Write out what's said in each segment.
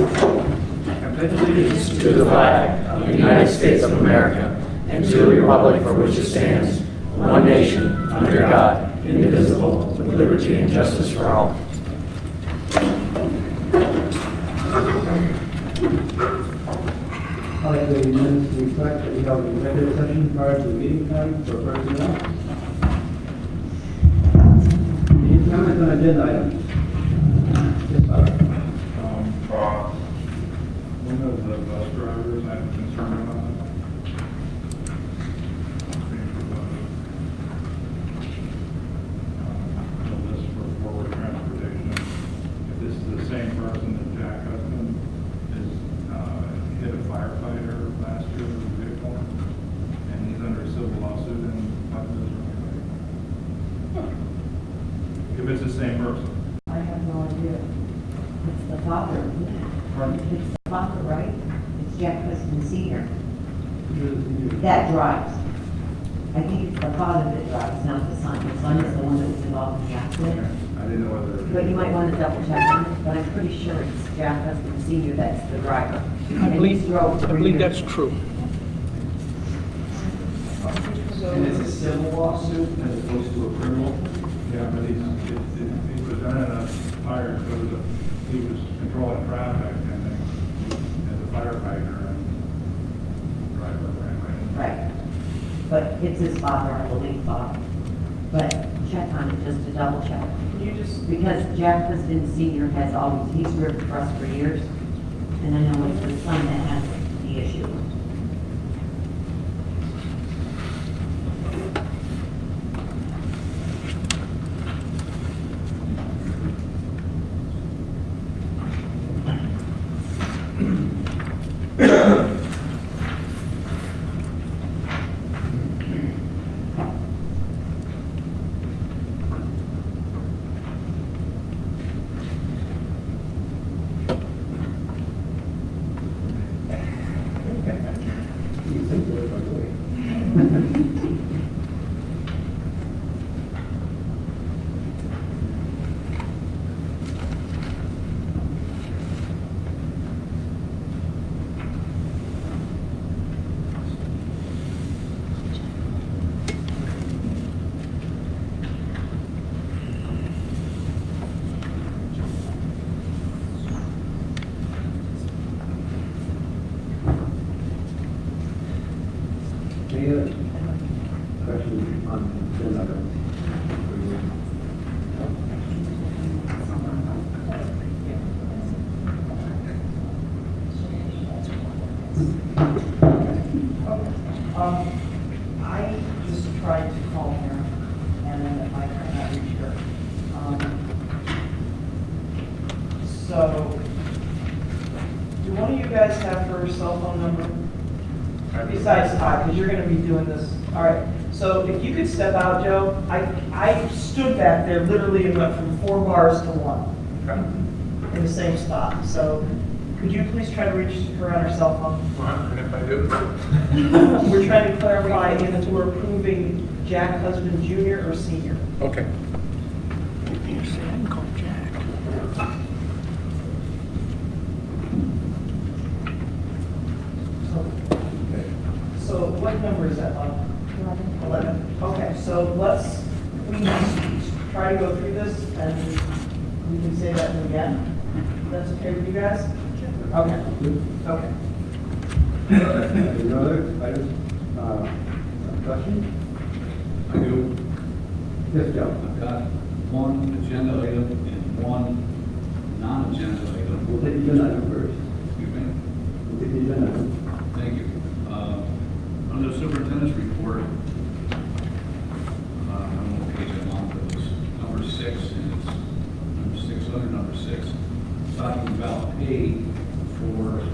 I pledge allegiance to the flag of the United States of America and to the republic for which it stands, one nation, under God, indivisible, with liberty and justice for all. I'd like the minutes to reflect that we held an executive session prior to the meeting time for personnel. Any comments on agenda items? Yes, sir. One of the bus drivers I have a concern about. The list for forward transportation. If this is the same person that Jack Husband is hit a firefighter last year with a vehicle, and he's under a civil lawsuit in Buckles. If it's the same person. I have no idea. It's the father, isn't it? It's the father, right? It's Jack Husband Sr. That drives. I think it's the father that drives, not the son. The son is the one that was involved in the accident. I didn't know whether. But you might want to double check on it, but I'm pretty sure it's Jack Husband Sr. that's the driver. I believe that's that's true. And it's a civil lawsuit as opposed to a criminal? Yeah, but he presented a fire because he was controlling traffic and as a firefighter and driver ran right into. Right. But it's his father, I believe, father. But check on it just to double check. Can you just, Because Jack Husband Sr. has always, he's driven for us for years. And I know it's the son that has the issue. You think they're by the way. Any other questions on agenda items? I just tried to call her, and then I could not reach her. So, do one of you guys have her cell phone number? Besides Todd, because you're going to be doing this. All right. So if you could step out, Joe. I stood back there literally and went from 4 bars to 1 in the same spot. So could you please try to reach her on her cell phone? And if I do, We're trying to clarify if we're approving Jack Husband Jr. or Sr. Okay. So what number is that, Bob? 11. Okay, so let's please try to go through this and we can say that again. That's okay with you guys? Okay. Okay. Any other items, questions? I do. Yes, Joe. I've got one agenda item and one non-agenda item. We'll take the agenda item first. Excuse me. We'll take the agenda item. Thank you. Under the superintendent's report, I don't know what page I'm on, but it's number 6, and it's number 6 under number 6, talking about pay for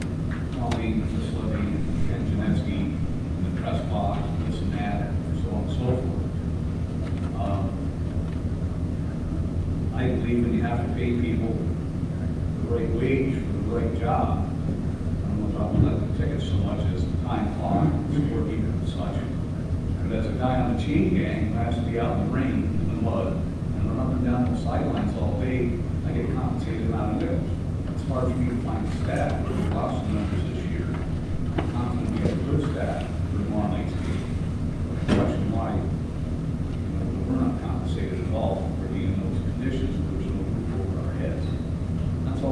Colleen, Miss Levy, Ken Janetsky, and the press box, this and that, and so on and so forth. I believe when you have to pay people the right wage for the right job, I don't know if I want to let the tickets so much as time clock, scorekeeper and such. But as a guy on the chain gang who has to be out in the rain, in the mud, and run up and down the sidelines all day, I get compensated out of it. It's hard for me to find staff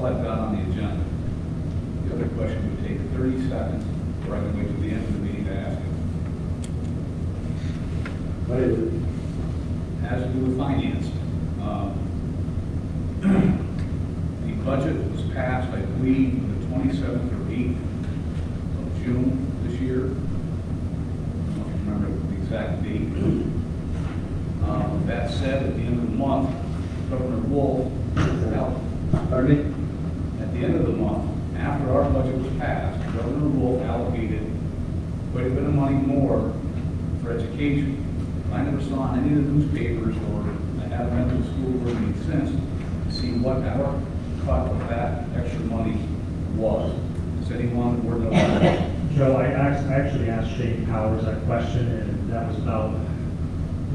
all I've got on the agenda. The other question would take 30 seconds, or I can wait till the end of the meeting to ask it. What is it? Has to do with finance. The budget was passed, I believe, on the 27th or 8th of June this year. I don't remember the exact date. That said, at the end of the month, Governor Wolf, Pardon me? at the end of the month, after our budget was passed, Governor Wolf allocated quite a bit of money more for education. I never saw in any of the newspapers, or I haven't been to the school board meeting since, to see what our cut of that extra money was. Does anyone or know? Joe, I actually asked Shane Powers that question, and that was about,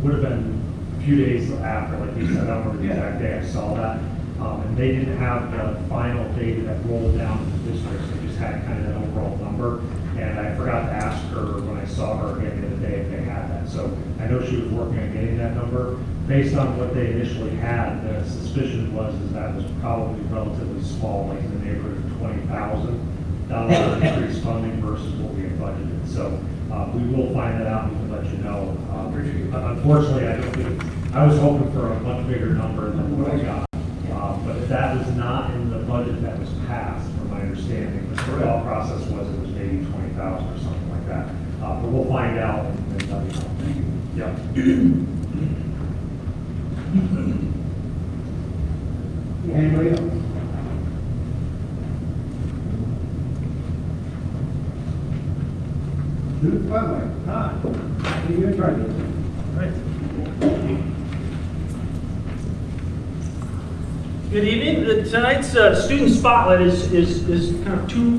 would have been a few days after, like you said, I don't remember the exact day I saw that. And they didn't have the final data that rolled down to the districts, they just had kind of an overall number. And I forgot to ask her when I saw her again the other day if they had that. So I know she was working on getting that number. Based on what they initially had, the suspicion was is that was probably relatively small, like in the neighborhood of $20,000 increased funding versus what we had budgeted. So we will find that out and we can let you know. Unfortunately, I don't think, I was hoping for a much bigger number than what I got. But that was not in the budget that was passed, from my understanding. The thought process was it was maybe 20,000 or something like that. But we'll find out and let you know. Thank you. Yeah. Anybody else? Judith Butler. Hi. What are you trying to do? Good evening. Tonight's student spotlight is kind of two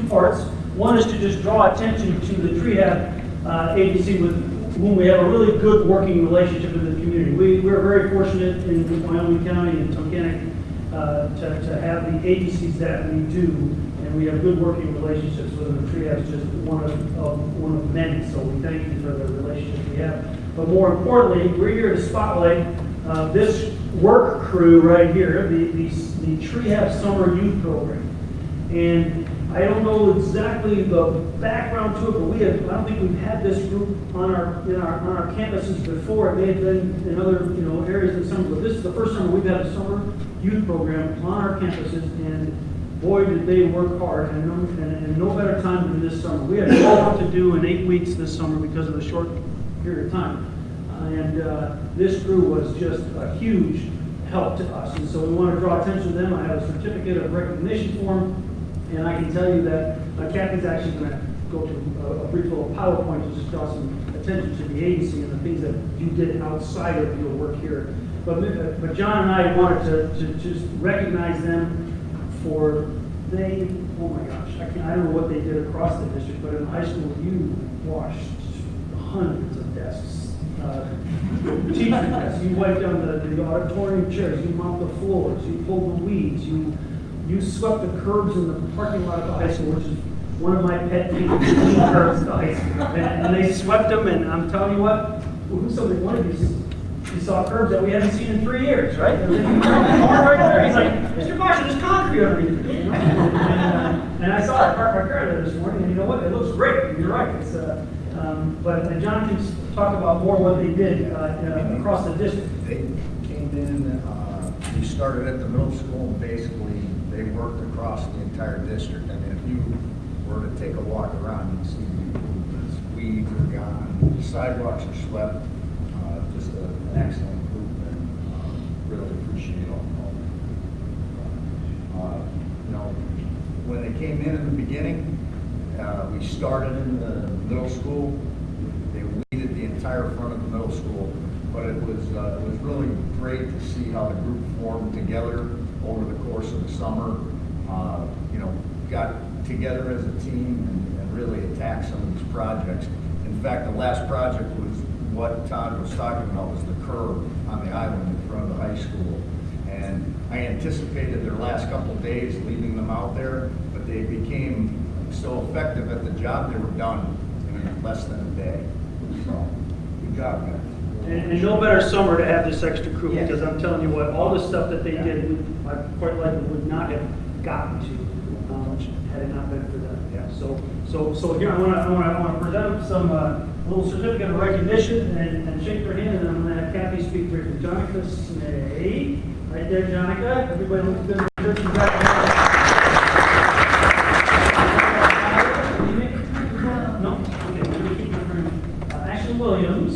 parts. One is to just draw attention to the Trehab agency with whom we have a really good working relationship in the community. We're very fortunate in Wyoming County and Tunkhannock to have the agencies that we do, and we have good working relationships with them. Trehab is just one of many, so we thank you for the relationship we have. But more importantly, we're here to spotlight this work crew right here, the Trehab Summer Youth Program. And I don't know exactly the background to it, but I don't think we've had this group on our campuses before. It may have been in other areas of summer, but this is the first summer we've had a summer youth program on our campuses, and boy did they work hard, and no better time than this summer. We had all to do in 8 weeks this summer because of the short period of time. And this crew was just a huge help to us. And so we want to draw attention to them. I have a certificate of recognition for them. And I can tell you that Kathy's actually going to go to a brief little PowerPoint to just draw some attention to the agency and the things that you did outside of your work here. But John and I wanted to just recognize them for oh my gosh, I don't know what they did across the district, but in high school you washed hundreds of desks. Teacher desks, you wiped down the auditorium chairs, you mopped the floors, you pulled the weeds, you swept the curbs in the parking lot of the high school, which is one of my pet peeves, curbs at the high school. And they swept them, and I'm telling you what, one of you saw curbs that we haven't seen in 3 years, right? And then right there, he's like, Mr. Marshall, there's concrete underneath it. And I saw it parked my car there this morning, and you know what? It looks great. You're right. It's but John can talk about more what they did across the district. They came in, we started at the middle school, and basically they worked across the entire district. I mean, if you were to take a walk around, you'd see the improvements. Weeds are gone, the sidewalks are swept, just an excellent group, and really appreciate all of them. When they came in the beginning, we started in the middle school. They weeded the entire front of the middle school, but it was really great to see how the group formed together over the course of the summer. Got together as a team and really attacked some of these projects. In fact, the last project was what Todd was talking about, was the curb on the island in front of the high school. And I anticipated their last couple of days leaving them out there, but they became so effective at the job, they were done in less than a day. So, good job, guys. And no better summer to have this extra crew, because I'm telling you what, all the stuff that they did, I quite likely would not have gotten to, had it not been for them. Yeah. So here I want to present some little certificate of recognition and shake their hand, and then I'm going to have Kathy speak briefly. Jonica Snay, right there, Jonica. Everybody looks good. No? Okay, we're going to keep it from Ashley Williams.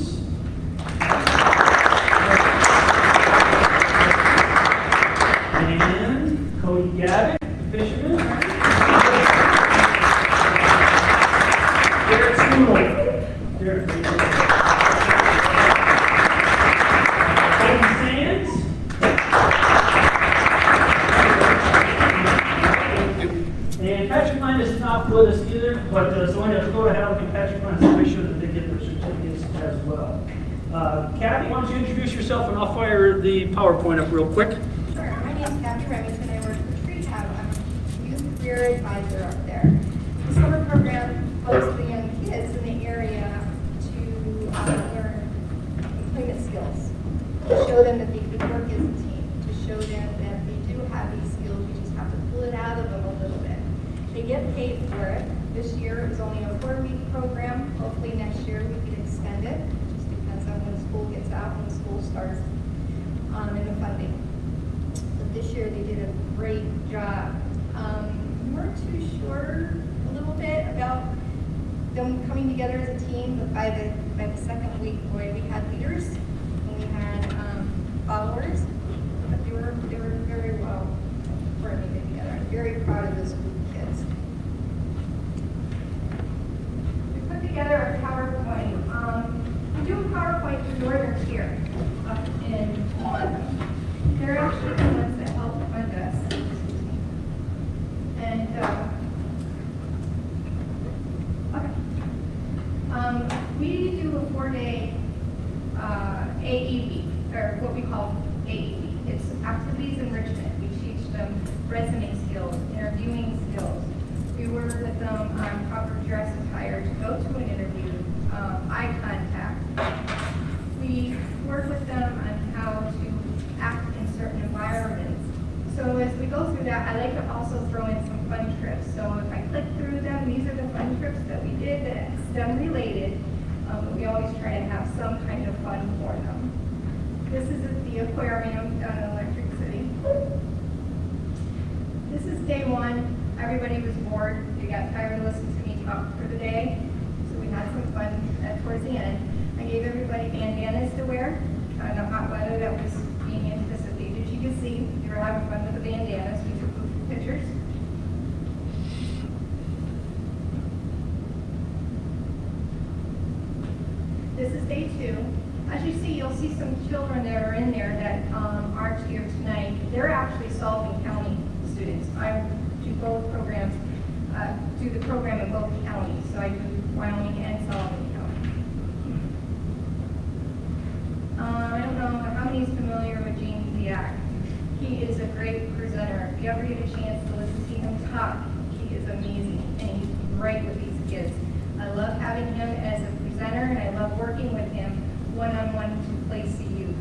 And Cody Gavick, fisherman. Garrett Schoonel. Garrett. Cody Sands. And Patrick Mine is not with us either, but so I have to go to Howard and Patrick Mine to make sure that they get their certificates as well. Kathy, why don't you introduce yourself and I'll fire the PowerPoint up real quick. Sure. My name is Kathy Remington. I work for Tree Hub. I'm a youth career advisor up there. The summer program focuses the young kids in the area to learn employment skills, to show them that they can work as a team, to show them that they do have these skills. We just have to pull it out of them a little bit. They get paid for it. This year it was only a 4-week program. Hopefully next year we can extend it. It just depends on when school gets out, when school starts, and the funding. But this year they did a great job. We're too sure a little bit about them coming together as a team, but by the second week, boy, we had leaders and we had followers, but they were very well coordinated together. I'm very proud of this group of kids. We put together a PowerPoint. We do a PowerPoint for Northern Tier up in they're actually the ones that help fund us. And we do a 4-day AE week, or what we call AE week. It's activities enrichment. We teach them resume skills, interviewing skills. We work with them on proper dress attire to go to an interview, eye contact. We work with them on how to act in certain environments. So as we go through that, I like to also throw in some fun trips. So if I click through them, these are the fun trips that we did that's STEM related. We always try to have some kind of fun for them. This is at the aquarium down in Electric City. This is day one. Everybody was bored. They got tired of listening to me talk for the day. So we had some fun towards the end. I gave everybody bandanas to wear. Kind of hot weather that was being anticipated. You can see they were having fun with the bandanas. We took pictures. This is day two. As you see, you'll see some children that are in there that aren't here tonight. They're actually Sullivan County students. I do both programs, do the program in both counties. So I do Wyoming and Sullivan County. I don't know how many is familiar with James Ziak. He is a great presenter. If you ever get a chance to listen to him talk, he is amazing and he's great with these kids. I love having him as a presenter and I love working with him one-on-one to place the youth.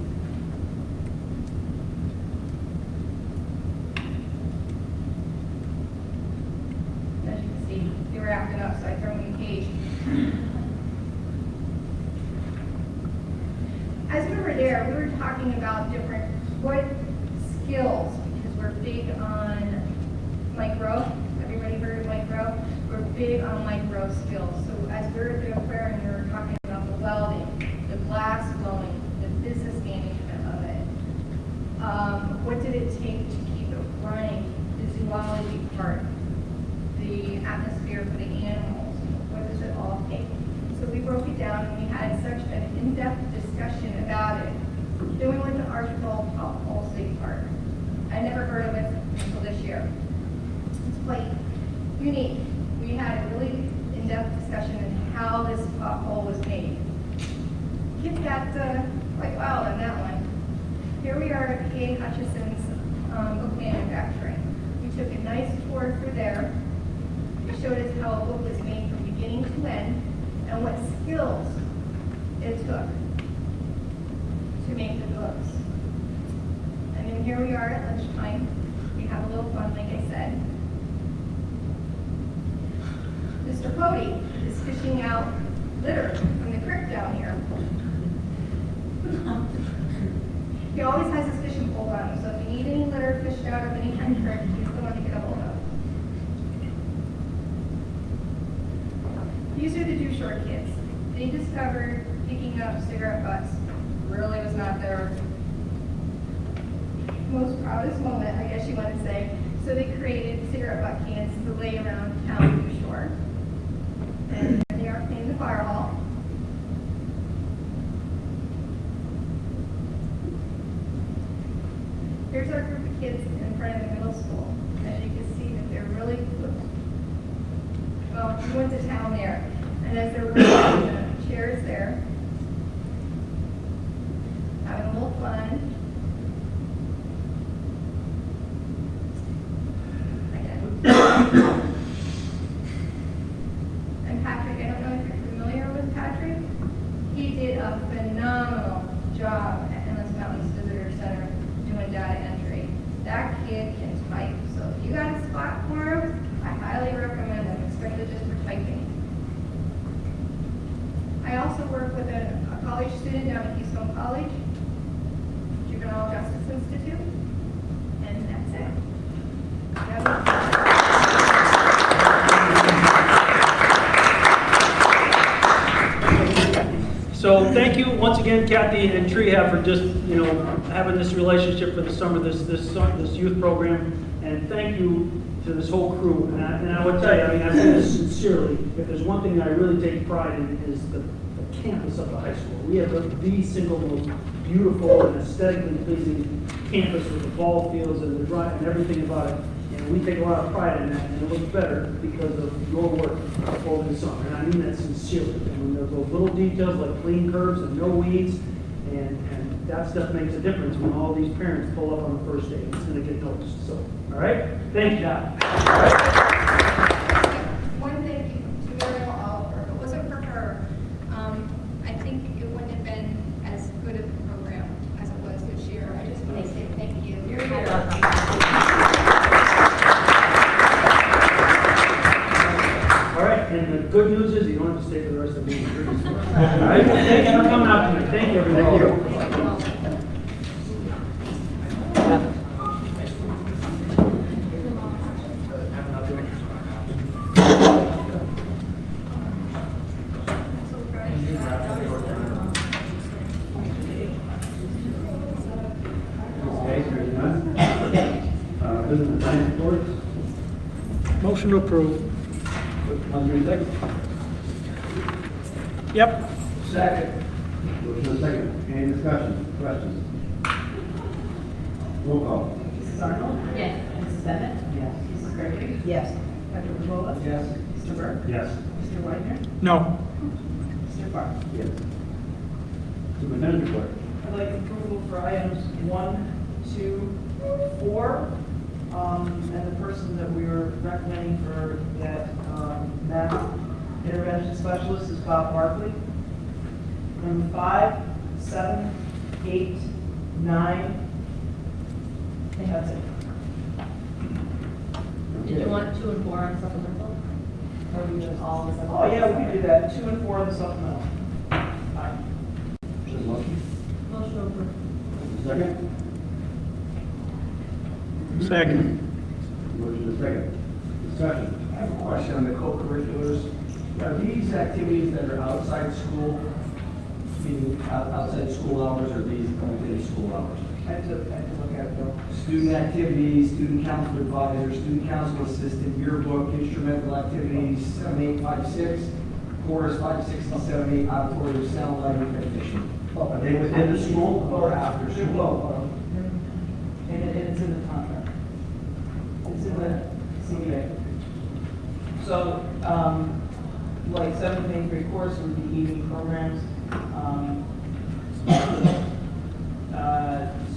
As you can see, they were acting up, so I threw them in the cage. As we were there, we were talking about what skills, because we're big on micro. Everybody heard of micro? We're big on micro skills. So as we were at the aquarium, we were talking about the welding, the glass blowing, the business management of it. What did it take to keep it running? The zoology part, the atmosphere for the animals. What does it all take? So we broke it down and we had such an in-depth discussion about it. Then we went to Archibald Hall State Park. I never heard of it until this year. It's quite unique. We had a really in-depth discussion on how this pothole was made. Kids got quite wild on that one. Here we are at P.A. Hutchison's book manufacturing. We took a nice tour through there. It showed us how a book was made from beginning to end and what skills it took to make the books. And then here we are at lunchtime. We have a little fun, like I said. Cody is fishing out litter from the creek down here. He always has his fishing pole on him, so if you need any litter fished out of any kind of creek, he's the one to get a hold of. These are the Do Short kids. They discovered picking up cigarette butts really was not their most proudest moment, I guess you want to say. So they created cigarette butt cans to lay around town Do Short. And they are cleaning the fire hall. Here's our group of kids in front of the middle school. As you can see that they're really, well, we went to town there. And as they're working on the chairs there, having a little fun. And Patrick, I don't know if you're familiar with Patrick. He did a phenomenal job at Endless Mountains Visitor Center doing data entry. That kid can type, so if you got a spot for him, I highly recommend him, especially just for typing. I also work with a college student down at Keystone College, Juvenile Justice Institute, and that's it. So thank you once again, Kathy and Trehab, for just, having this relationship for the summer, this youth program. And thank you to this whole crew. And I would tell you, I say this sincerely, if there's one thing that I really take pride in is the campus of the high school. We have the single most beautiful and aesthetically pleasing campus with the ball fields and the drive and everything about it. And we take a lot of pride in that, and it looks better because of your work over the summer. And I mean that sincerely. And when there's those little details like clean curbs and no weeds, and that stuff makes a difference when all these parents pull up on the first day. It's going to get noticed. So, all right? Thank you, John. One thing to Muriel Oliver, if it wasn't for her, I think it wouldn't have been as good of a program as it was this year. I just want to say thank you. You're welcome. All right, and the good news is you don't have to stay for the rest of the meeting. All right, thank you for coming out tonight. Thank you, everybody. Business and finance reports. Motion to approve. Second. Yep. Second. Motion and second. Any discussion, questions? Roll call. Mrs. Arnold? Yes. Mrs. Bennett? Yes. Mrs. Gregory? Yes. Dr. Revola? Yes. Mr. Burke? Yes. Mr. Wagner? No. Mr. Farr? Yes. Superintendent report. I'd like approval for items 1, 2, 4. And the person that we were recommending for that math intervention specialist is Bob Barkley. Number 5, 7, 8, 9. I think that's it. Did you want 2 and 4 on supplemental? Or we just all the supplemental? Oh, yeah, we could do that. 2 and 4 on the supplemental. Aye. Motion. Motion to approve. Second. Second. Motion and second. Discussion. I have a question on the co-curriculars. Are these activities that are outside school, meaning outside school hours, or these within school hours? I have to look at it though. Student activities, student council advisor, student council assistant, yearbook, instrumental activities, 7, 8, 5, 6, chorus 5, 6, and 7, 8, auditorium, sound, lighting, technician. Are they within the school or after school? And it's in the contract. It's in the CBA. So, like 7th and 8th grade course would be evening programs.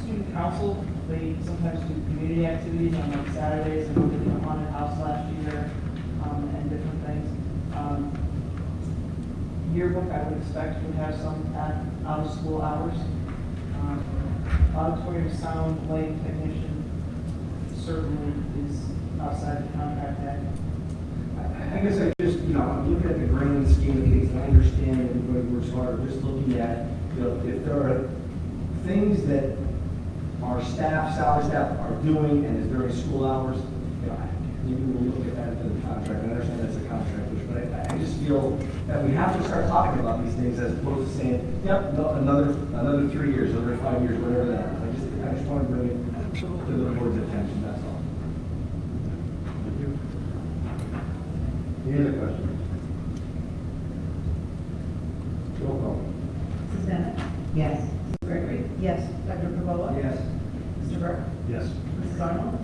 Student council, they sometimes do community activities on like Saturdays. I know they did a haunted house last year, and different things. Yearbook, I would expect would have some out of school hours. Auditorium, sound, lighting technician certainly is outside the contract act. I guess I just, I'm looking are just looking at, if there are things that our staff, salary staff are doing and is during school hours, maybe we'll look at that in the contract. I understand that's a contract, but I just feel that we have to start talking about these things as opposed to saying, yep, no, another 3 years, another 5 years, whatever that is. I just want to bring it to the board's attention, that's all. Any other questions? Roll call. Mrs. Bennett? Yes. Mrs. Gregory? Yes. Dr. Cavola? Yes. Mr. Burke? Yes. Mrs. Arnold?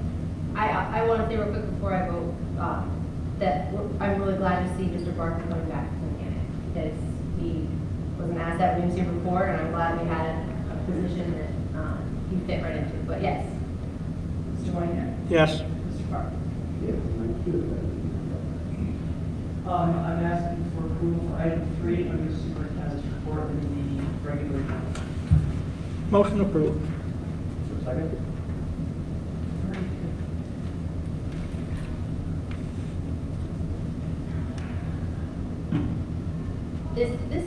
I want to say real quick before I vote, I'm really glad to see Mr. Barker coming back to Mechanic, because he was an asset when he was here before, and I'm glad we had a position that he fit right into. But yes. Mr. Whitehead? Yes. Mr. Park? Yes, thank you. I'm asking for approval for item 3 under the superintendent's report in the regular journal. Motion approved. Second? This,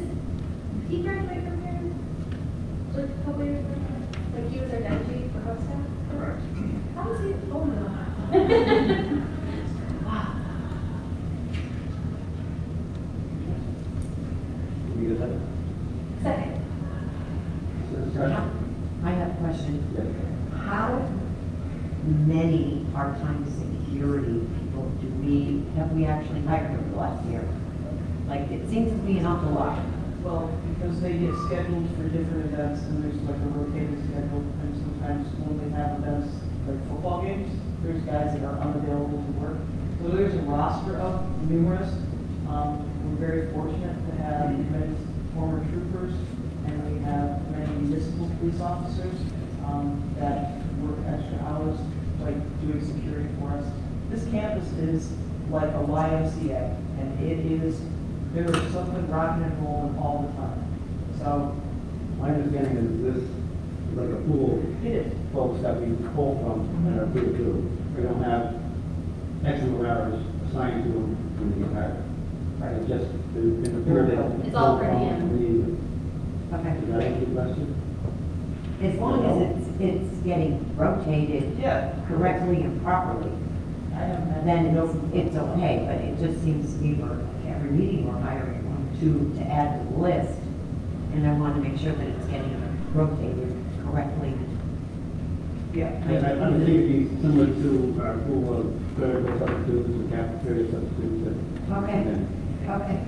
he graduated from here, like a couple years ago, like he was our deputy for house staff? Correct. How was he, oh no. Wow. You get that? Second. Discussion? I have a question. Yes. How many part-time security people have we actually hired over the last year? Like, it seems to be an awful lot. Well, because they get scheduled for different events, and there's like a rotating schedule, and sometimes when they have events, like football games, there's guys that are unavailable to work. So there's a roster of numerous. We're very fortunate to have many former troopers, and we have many municipal police officers that work extra hours, like doing security for us. This campus is like a YMCA, and there is something rocking and rolling all the time. So, My understanding is this is like a pool it is. folks that we pull from and are approved to. We don't have X number of hours assigned to them when they get hired. Right, it's just in the period that. It's all per diem. Okay. Does that answer your question? As long as it's getting rotated Yeah. correctly and properly, I haven't had then no. it's okay, but it just seems to me every meeting we're hiring one or two to add to the list, and I want to make sure that it's getting rotated correctly. Yeah. I think it'd be similar to our pool of clerical substitutes and cafeteria substitutes. Okay, okay.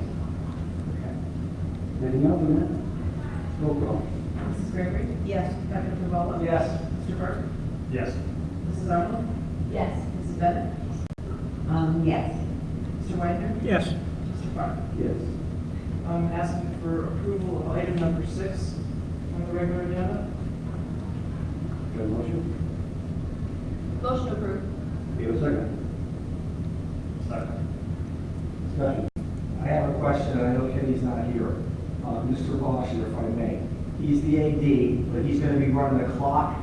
Anything else on that? Roll call. Mrs. Gregory? Yes. Dr. Cavola? Yes. Mr. Burke? Yes. Mrs. Arnold? Yes. Mrs. Bennett? Yes. Mr. Whitehead? Yes. Mr. Park? Yes. I'm asking for approval of item number 6 on the regular agenda. Got a motion? Motion approved. Do you have a second? Second. Discussion? I have a question, and I know Kenny's not here. Mr. Bosch, if I may. He's the AD, but he's gonna be running the clock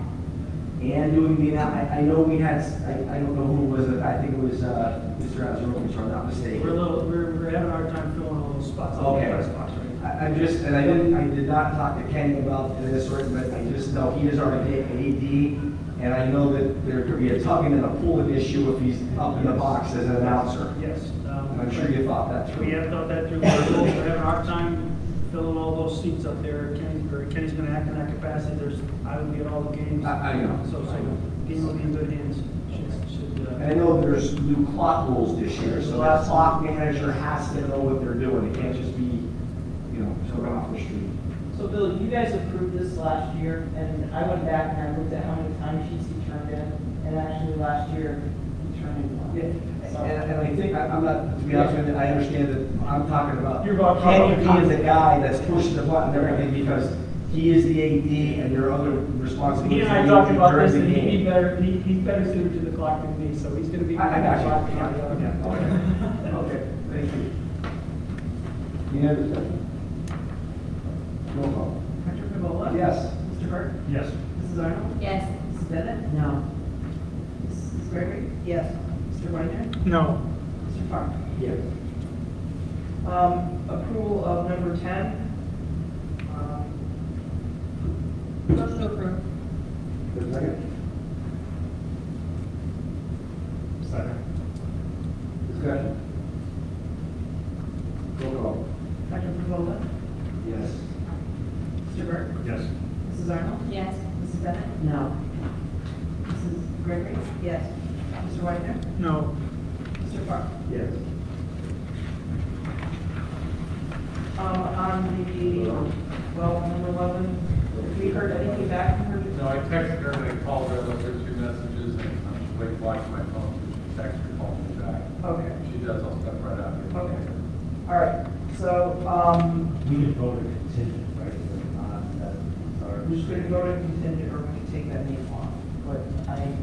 and doing the, I know we had, I don't know who was it, I think it was, Mr. Azarov, if I'm not mistaken. We're having a hard time filling all those spots. Okay. Spots right I'm just, and I did not talk to Kenny about this, but I just know he is our AD, and I know that there could be a tugging and a pulling issue if he's up in the box as an announcer. Yes. And I'm sure you thought that through. We have thought that through. We're having a hard time filling all those seats up there. Kenny's gonna act in that capacity. I will be at all the games. I know. So game will be in good hands. And I know there's new clock rules this year, so that clock manager has to know what they're doing. It can't just be, sort of off the street. So Bill, you guys approved this last year, and I went back and I looked at how many timesheets he turned in, and actually last year, he turned in one. And I think, I'm not, to be honest with you, I understand that I'm talking about You're about- Kenny being the guy that's pushing the button and everything, because he is the AD and there are other responsibilities. He and I talked about during this, the and game. he's better suited to the clock than me, so he's gonna be. I got you. Yeah. Okay, thank you. Any other discussion? Roll call. Dr. Cavola? Yes. Mr. Burke? Yes. Mrs. Arnold? Yes. Mrs. Bennett? No. Mrs. Gregory? Yes. Mr. Whitehead? No. Mr. Park? Yes. Approval of number 10 Motion to approve. Is there a second? Second. Discussion. Roll call. Dr. Pervola? Yes. Mr. Burke? Yes. Mrs. Arnold? Yes. Mrs. Bennett? No. Mrs. Gregory? Yes. Mr. Wagner? No. Mr. Farr? Yes. On the, well, number 11, have we heard anything back from her? No, I texted her, and I called her, left her 2 messages, and I'm just waiting, watching my phone, she texted her, called me back. Okay, She does, I'll step right out here. okay. All right, so, We can vote a contingent, right? That's our. we're just going to go to contingent, or we can take that name off, but I am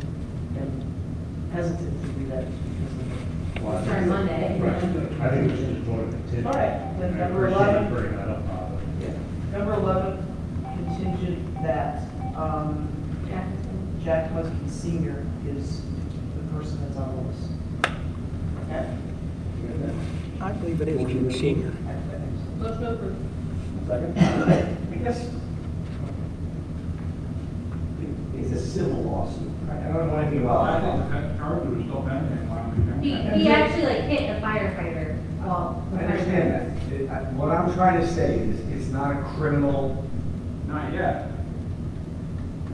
hesitant to do that just because of Starting Monday. Right. I think we should just vote a contingent. All right, then And I number appreciate 11. you bringing that up, Bob. Yeah. Number 11, contingent that Jack Husky Senior is the person that's on the list. Okay? I believe it is June Senior. Motion to approve. Second? I guess it's a civil lawsuit. I don't know anything I about think it. the charges are still pending. Why don't we He actually like hit a firefighter. Well, I understand that. What I'm trying to say is, it's not a criminal. Not yet.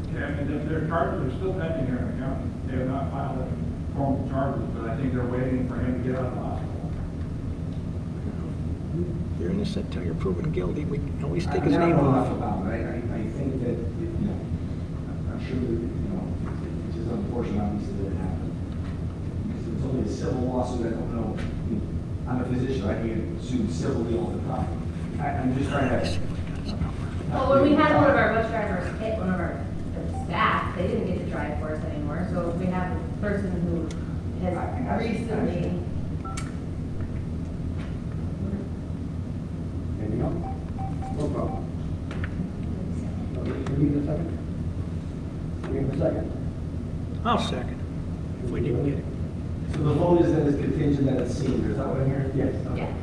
Okay, I mean, their charges are still pending here in the county. They have not filed any formal charges, but I think they're waiting for him to get out of the hospital. You're innocent until you're proven guilty. We can always I take his don't name know enough off. about it. I think that, I'm sure that, it's just unfortunate obviously that it happened. Because it's only a civil lawsuit, I don't know. I'm a physician, I can get sued civilly all the time. I'm just trying to. well, when we had one of our bus drivers hit one of our staff, they didn't get to drive for us anymore. So we have a person who has recently. Anything else? Roll call. You need a second? You need a second? I'll second, if we didn't get it. So the vote is that it's contingent that it's senior, is that what I'm hearing? Yes. Yeah.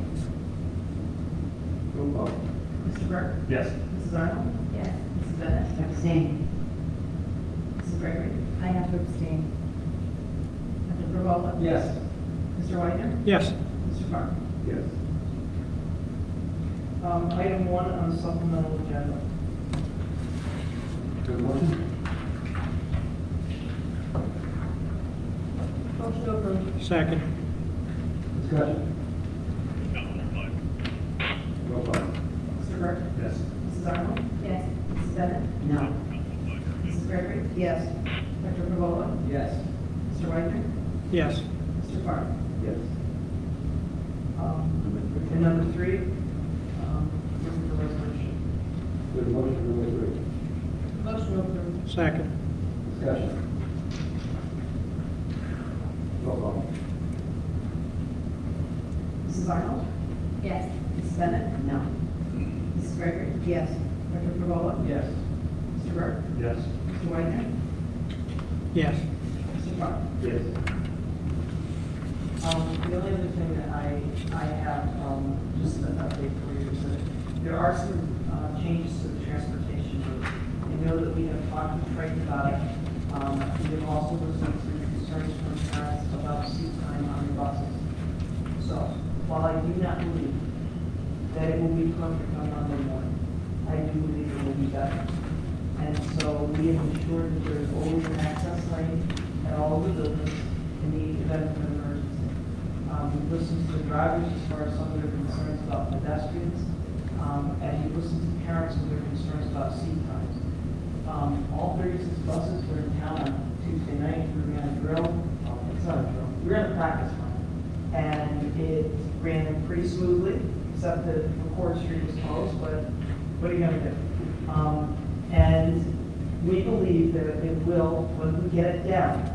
Roll call. Mr. Burke? Yes. Mrs. Arnold? Yes. Mrs. Bennett? Abstain. Mrs. Gregory? I have to abstain. Dr. Pervola? Yes. Mr. Wagner? Yes. Mr. Farr? Yes. Item 1 on the supplemental agenda. Good motion? Motion to approve. Second. Discussion. Roll call. Mr. Burke? Yes. Mrs. Arnold? Yes. Mrs. Bennett? No. Mrs. Gregory? Yes. Dr. Pervola? Yes. Mr. Wagner? Yes. Mr. Farr? Yes. And number 3, this is the resolution. Good motion, number 3. Motion to approve. Second. Discussion. Roll call. Mrs. Arnold? Yes. Mrs. Bennett? No. Mrs. Gregory? Yes. Dr. Pervola? Yes. Mr. Burke? Yes. Mr. Wagner? Yes. Mr. Farr? Yes. The only other thing that I have, just an update for you, is that there are some changes to the transportation route. I know that we have talked with Triton about it. We have also listened to concerns from parents about seat time on the buses. So, while I do not believe that it will be perfect on Monday morning, I do believe it will be better. And so we have ensured that there is always an access lane at all of the buildings in the event of an emergency. We've listened to the drivers as far as some of their concerns about pedestrians, and we've listened to parents with their concerns about seat times. All 36 buses were in town on Tuesday night. We ran a drill. It's not a drill. We ran a practice run. And it ran pretty smoothly, except that McCord Street was closed, but what are you going to do? And we believe that it will, when we get it down,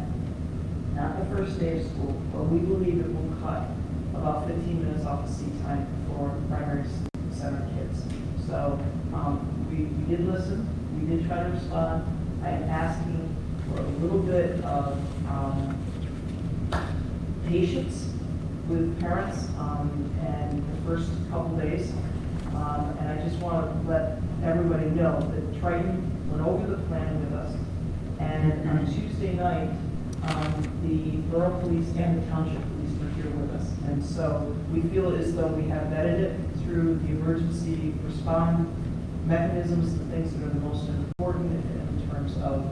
not the first day of school, but we believe it will cut about 15 minutes off the seat time for primary center kids. So we did listen, we did try to respond. I am asking for a little bit of patience with parents and the first couple days. And I just want to let everybody know that Triton went over the plan with us. And on Tuesday night, the borough police and the township police were here with us. And so we feel as though we have vetted it through the emergency response mechanisms, the things that are the most important in terms of,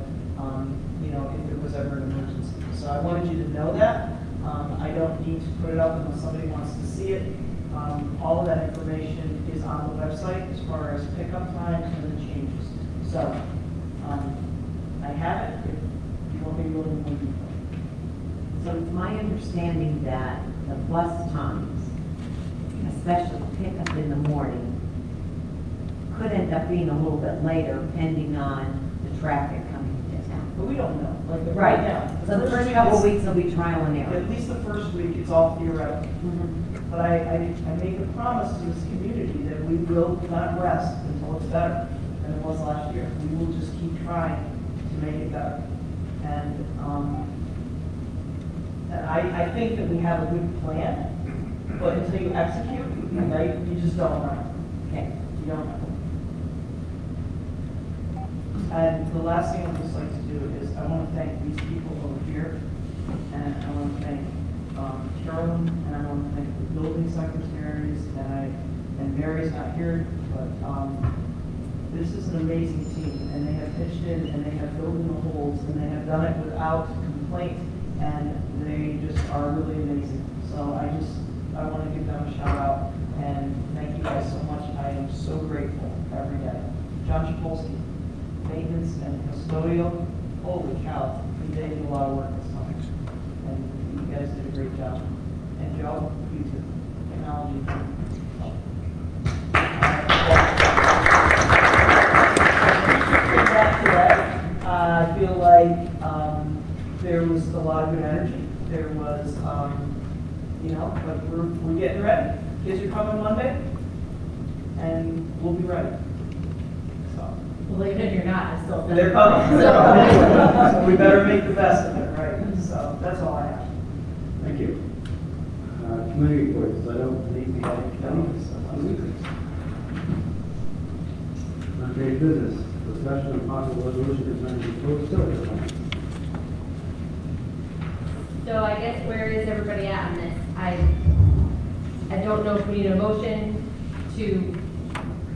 if there was ever an emergency. So I wanted you to know that. I don't need to put it up unless somebody wants to see it. All of that information is on the website as far as pickup times and the changes. So I have it. If you want me to go into more detail. So it's my understanding that the bus times, especially pickup in the morning, could end up being a little bit later depending on the traffic coming to town. But we don't know. Like Right. now. So the first couple of weeks will be trial and error. At least the first week, it's all theoretical. Mhm. But I make a promise to this community that we will not rest until it's better than it was last year. We will just keep trying to make it better. And I think that we have a good plan, but until you execute, right, you just don't know. Okay. You don't know. And the last thing I'd just like to do is I want to thank these people over here, and I want to thank Carolyn, and I want to thank the building secretaries, and Mary's not here, but this is an amazing team, and they have pitched in, and they have filled in the holes, and they have done it without complaint, and they just are really amazing. So I want to give them a shout out, and thank you guys so much. I am so grateful every day. John Chapolsky, maintenance and custodial, holy cow, they did a lot of work this summer. And you guys did a great job. And Joe, you too. Technology. Back to that, I feel like there was a lot of good energy. There was, but we're getting ready. Kids are coming Monday, and we'll be ready. So. Well, even if you're not, I still. They're coming. So we better make the best of it, right? So that's all I have. Thank you. Committee reports, I don't think we have any. Unfinished business, discussion of possible resolution concerning proposed facility plan. So I guess where is everybody at on this? I don't know if we need a motion to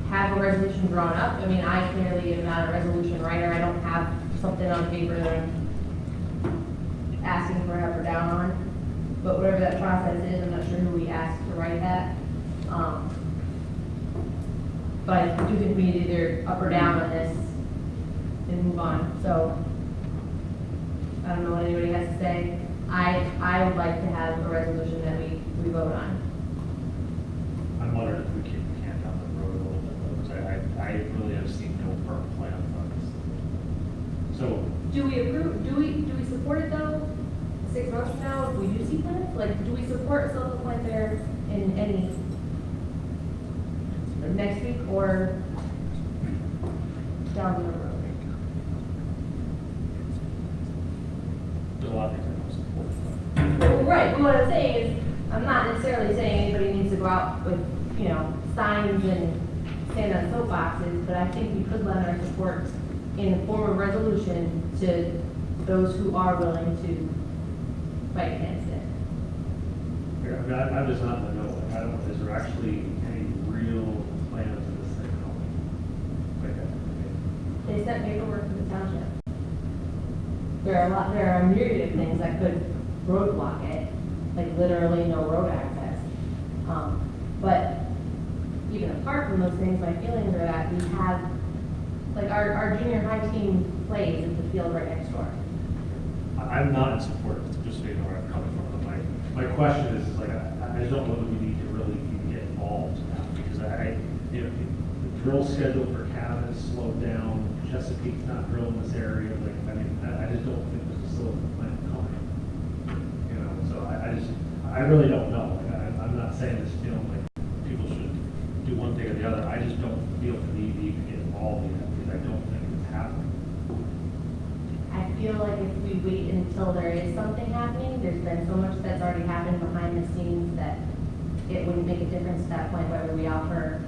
have a resolution drawn up. I mean, I clearly am not a resolution writer. I don't have something on paper that I'm asking for up or down on. But whatever that process is, I'm not sure who we asked to write that. But I do think we need either up or down on this and move on. So I don't know what anybody has to say. I would like to have a resolution that we vote on. I'm wondering if we kick the can down the road a little bit, because I really have seen no firm plan on this. So, Do we approve, do we support it though? 6 months from now, if we do see plans, like, do we support self-appoint there in any, next week or down the road? there's a lot of things I don't support. Well, right, but what I'm saying is, I'm not necessarily saying anybody needs to go out with, signs and stand on soapboxes, but I think we could lend our support in the form of resolution to those who are willing to fight against it. Yeah, I mean, I'm just not in the know. Like, I don't know, is there actually any real plans of this thing going? Like that? They sent paperwork to the township. There are a myriad of things that could roadblock it, like literally no road access. But even apart from those things, my feelings are that we have, like our junior high team plays at the field right next door. I'm not in support of it, just so you know where I'm coming from. But my question is like, I just don't know that we need to really even get involved now, because the drill schedule for Cavan is slowed down, Chesapeake's not drilling this area, I just don't think there's a facility plan coming. So I really don't know. I'm not saying this feeling like people should do one thing or the other. I just don't feel the need to even get involved in it, because I don't think it's happening. I feel like if we wait until there is something happening, there's been so much that's already happened behind the scenes that it wouldn't make a difference at that point whether we offer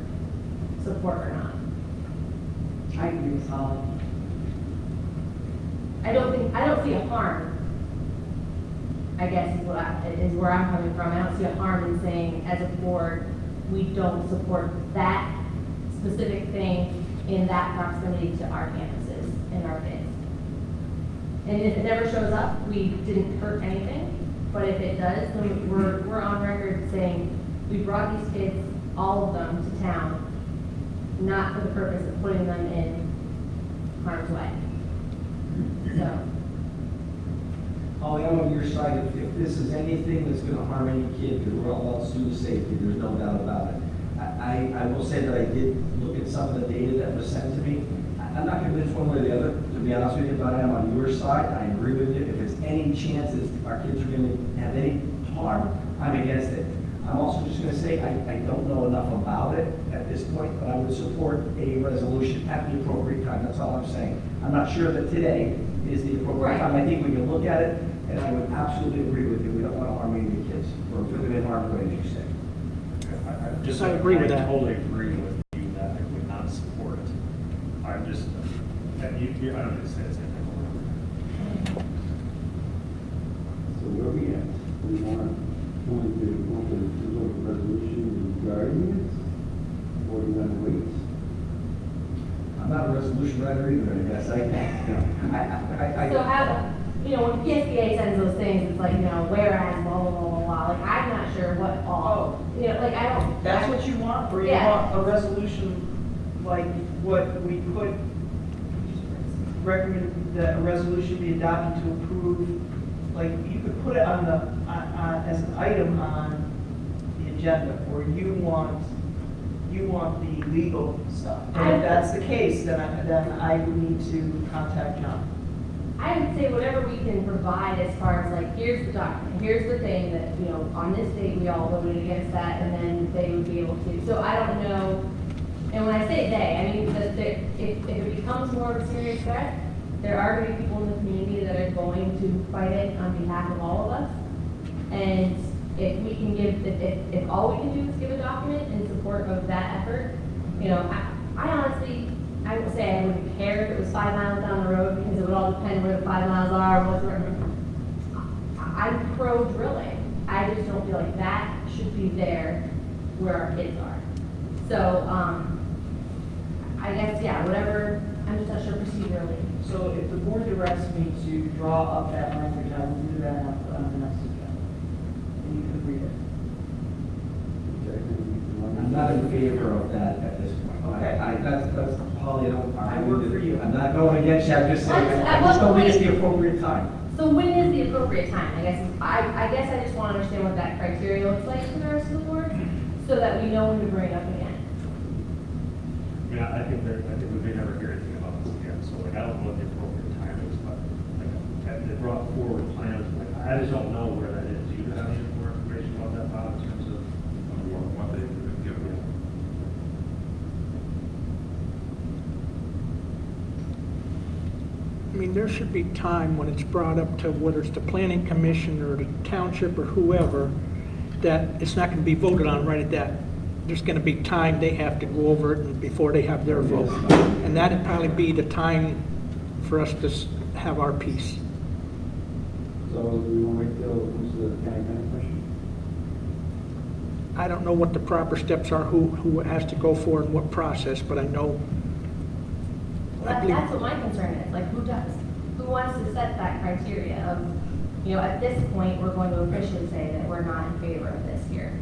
support or not. I agree with Holly. I don't see a harm, I guess is where I'm coming from. I don't see a harm in saying, as a board, we don't support that specific thing in that proximity to our campuses and our kids. And if it never shows up, we didn't hurt anything, but if it does, then we're on record saying, we brought these kids, all of them, to town, not for the purpose of putting them in harm's way. So, Holly, I'm on your side. If this is anything that's gonna harm any kid, because we're all about student safety, there's no doubt about it. I will say that I did look at some of the data that was sent to me. I'm not convinced one way or the other, to be honest with you, but I am on your side. I agree with you. If there's any chance that our kids are gonna have any harm, I'm against it. I'm also just gonna say, I don't know enough about it at this point, but I would support a resolution at the appropriate time. That's all I'm saying. I'm not sure that today is the appropriate time. I think we can look at it, and I would absolutely agree with you. We don't want to harm any of the kids, or put them in harm's way, as you say. I agree with that. I totally agree with you that I would not support it. I'm just, and I don't need to say the same thing. So where we at? We want to do a resolution regarding it, or do we want to wait? I'm not a resolution writer either, I guess. so have, when PSBA sends those things, it's like, whereas, blah, blah, blah, blah, blah. Like, I'm not sure what all, like, I don't. That's what you want, or you Yeah. want a resolution like what we put, recommend that a resolution be adopted to approve, like, you could put it on as an item on the agenda, or you want the legal stuff. And if that's the case, then I would need to contact John. I would say whatever we can provide as far as like, here's the document, here's the thing that, on this date, we all voted against that, and then they would be able to. So I don't know, and when I say they, I mean, if it becomes more of a serious threat, there are going to be people in the community that are going to fight it on behalf of all of us. And if we can give, if all we can do is give a document in support of that effort, I honestly, I would say I wouldn't care if it was 5 miles down the road, because it would all depend where the 5 miles are, what's the, I'm pro drilling. I just don't feel like that should be there where our kids are. So, I guess, whatever, I'm just not sure procedurally. So if the board directs me to draw up that language, I will do that on the next agenda. And you can read it. I'm not in favor of that at this point. Okay. That's Holly, I work for you. I'm not going against you, I'm just saying, I just don't think it's the appropriate time. So when is the appropriate time? I guess I just want to understand what that criteria looks like for the rest of the board, so that we know when to bring it up again. I think we may never hear anything about this again, so I don't know what the appropriate time is, but they brought forward plans, I just don't know where that is. Do you have any more information about that, Bob, in terms of what they've been given. I mean, there should be time when it's brought up to whether it's the planning commission or the township or whoever, that it's not going to be voted on right at that. There's going to be time they have to go over it before they have their vote. And that'd probably be the time for us to have our piece. So do we want to wait till it comes to the county planning commission? I don't know what the proper steps are, who has to go for and what process, but I know. That's what my concern is, like, who does? Who wants to set that criteria of, at this point, we're going to officially say that we're not in favor of this here?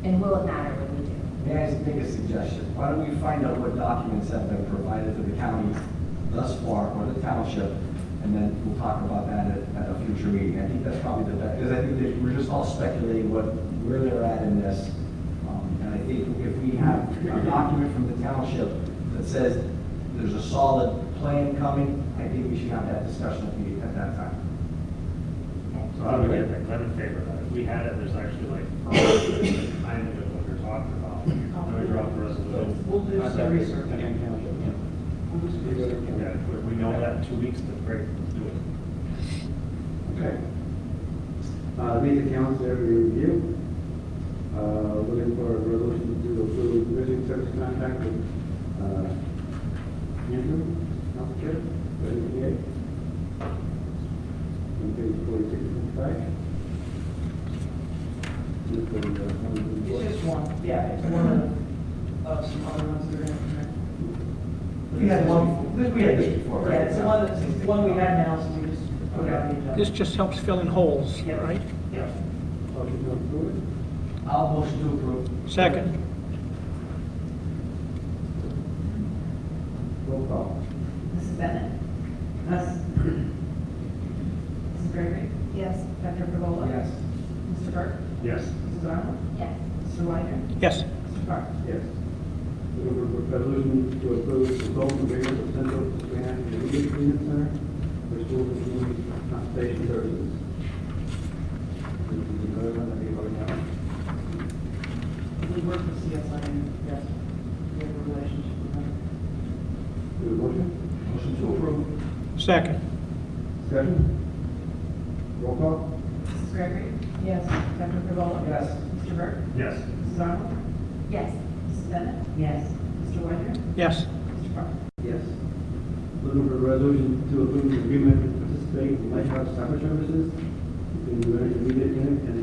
And will it matter when we do? May I make a suggestion? Why don't we find out what documents have been provided to the county thus far, or the township, and then we'll talk about that at a future meeting. I think that's probably the best, because I think that we're just all speculating where they're at in this. And I think if we have a document from the township that says there's a solid plan coming, I think we should have that discussion at that time. So how do we get that? I'm in favor of that. If we had it, there's actually kind of what we're talking about. We drop the resolution. We'll do some research. Yeah, if we know that in 2 weeks, then great, let's do it. Okay. Meeting council every review. Looking for a resolution to approve music service contract with Andrew, council chair, ready for the Right? It's just one, yeah, it's one of some other ones that are in there. We had one, we had this before, right? Yeah, it's the one we had now, so we just put it on the agenda. This just helps fill in holes, Yeah. right? Yeah. Motion to approve it? I'll motion to approve. Second. Roll call. Mrs. Bennett? Yes. Mrs. Gregory? Yes. Dr. Pergola? Yes. Mr. Burke? Yes. Mrs. Arnold? Yes. Mr. Weiner? Yes. Mr. Park? Yes. Looking for a resolution to approve consultant agreement with Central Grant Immediate Treatment Center for schools and community consultation services. This is another one that we already have. We work with CSI, and yes, we have a relationship with them. Do a motion? Motion to approve. Second. Discussion? Roll call? Mrs. Gregory? Yes. Dr. Pergola? Yes. Mr. Burke? Yes. Mrs. Arnold? Yes. Mrs. Bennett? Yes. Mr. Weiner? Yes. Mr. Park? Yes. Looking for a resolution to approve the agreement to participate in Lighthouse Cyber Services between the Intermediate Unit and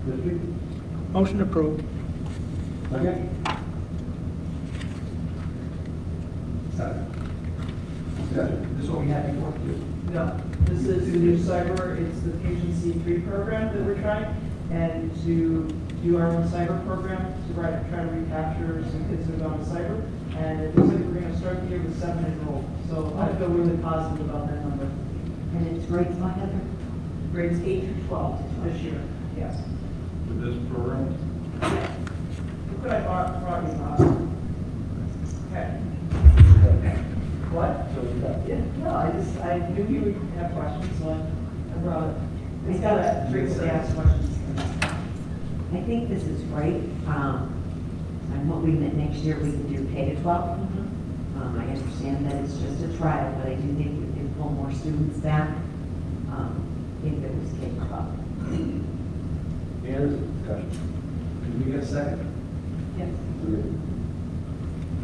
the district. Motion approved. Second? Second. Discussion? This is what we had before. No, this is the new cyber, it's the Patient C3 program that we're trying, and to do our own cyber program, to try to recapture some kids who've gone to cyber, and it looks like we're gonna start the year with 7 enrolled, so I feel really positive about that number. And it's grades what, Heather? Grades 8 through 12 this year, yes. With this program, Look what I brought you, Bob. Okay. What? Yeah, no, I knew you would have questions, so I brought it. It's got a frequently asked questions. I think this is great. I'm hoping that next year we can do K to 12. I understand that it's just a trial, but I do think we can pull more students back if it was K to 12. Any other discussion? Can we get a second? Yes.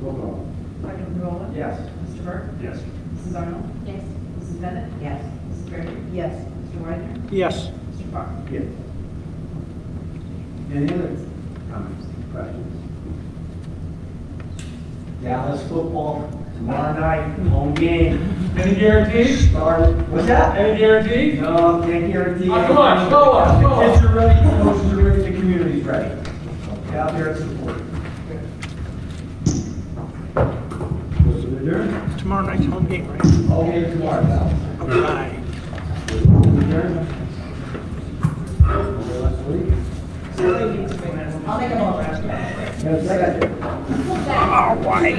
Roll call. Dr. Pergola? Yes. Mr. Burke? Yes. Mrs. Arnold? Yes. Mrs. Bennett? Yes. Mrs. Gregory? Yes. Mr. Weiner? Yes. Mr. Park? Yes. Any other comments, questions? Dallas football tomorrow night, home game. Any guarantees? Started. What's that? Any guarantees? No, can't guarantee. Come on, show us, show us. Kids are ready, coaches are ready, the community's ready. Get out there and support. Motion adjourned. Tomorrow night's home game, right? Home game tomorrow, Dallas. All right. Adjourned. Last week. I'll make a motion. Have a second. All right.